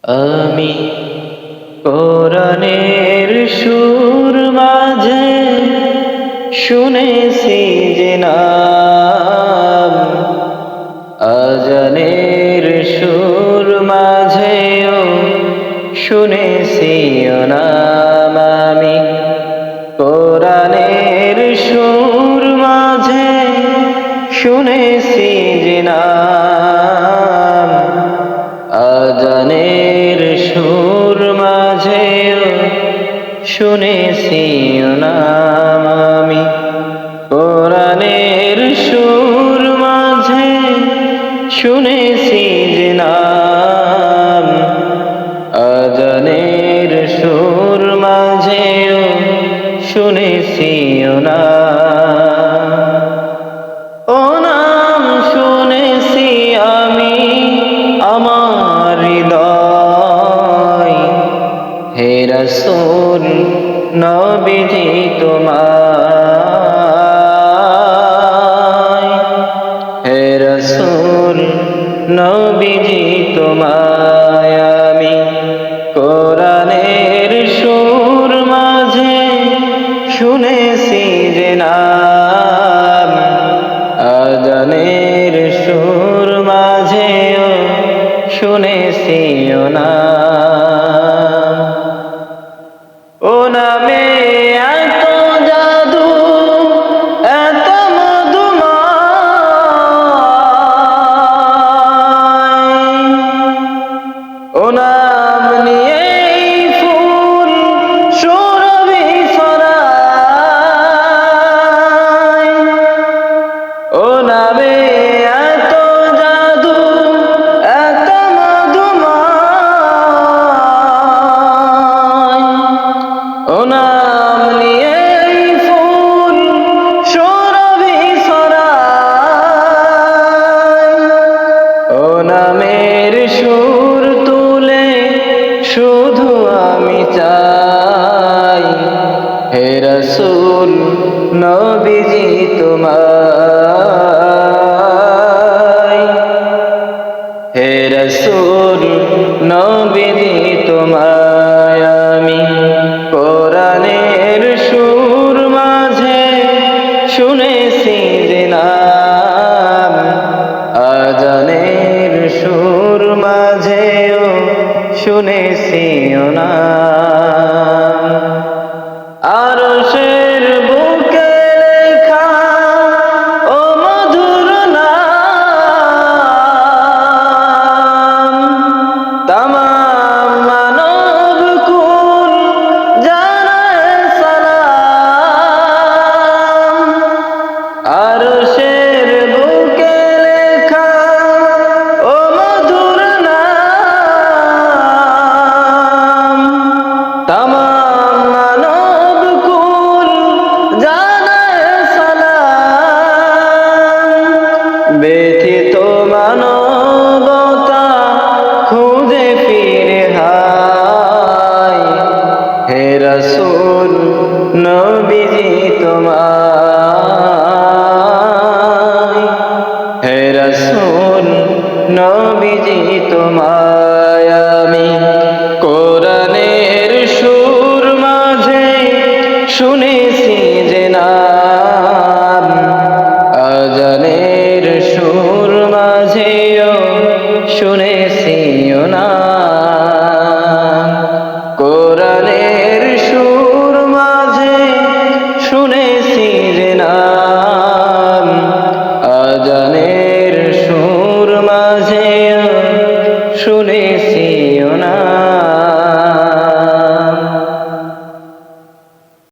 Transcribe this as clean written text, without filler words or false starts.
আমি কোরআনের সুর মাঝে শুনেছি যে নাম, আজানের সুর মাঝেও শুনেছি ও নাম। আমি কোরআনের সুর মাঝে শুনেছি যে নাম, আজানের সুর মাঝেও শুনেছি ও নাম। আমি কোরআনের সুর মাঝে শুনেছি যে নাম, আজানের সুর মাঝেও শুনেছি ও নাম। ও নাম শুনেছি আমি আমার হৃদয়, হে রাসূল নবীজি তোমায়, হে রাসূল নবীজি তোমায়। আমি কোরআনের সুর মাঝে শুনেছি যে নাম, আজানের সুর মাঝেও শুনেছি ও নাম। ও নামে এত জাদু, এত মধুময়, ও নাম নিয়েই ফুল সুরভি ছড়ায়। ও নামে এত জাদু, এত মধুময়, ও নাম নিয়েই ফুল সুরভি ছড়ায়। ও নামের সুর তুলে শুধু আমি চাই, হে রাসূল নবীজি তোমায়, হে রাসূল নবীজি তোমায়। আমি কোরআনের সুর মাঝে শুনেছি যে নাম, আজানের সুর মাঝেও শুনেছি ও নাম। আরশের বুকে লেখা ও মধুর নাম, তামাম মানব কুল জানায় সালাম। আরশের বুকে লেখা ও মধুর নাম, তামাম মানব কুল জানায় সালাম। ব্যথিত মানবতা খুঁজে ফিরে হায়, হে রাসূল নবীজি তোমায়, হে রাসূল নবীজি তোমায়। আমি কোরআনের সুর মাঝে শুনেছি যে নাম, আজানের সুর মাঝেও শুনেছি ও নাম। কোরআনের সুর মাঝে শুনেছি যে নাম, আজানের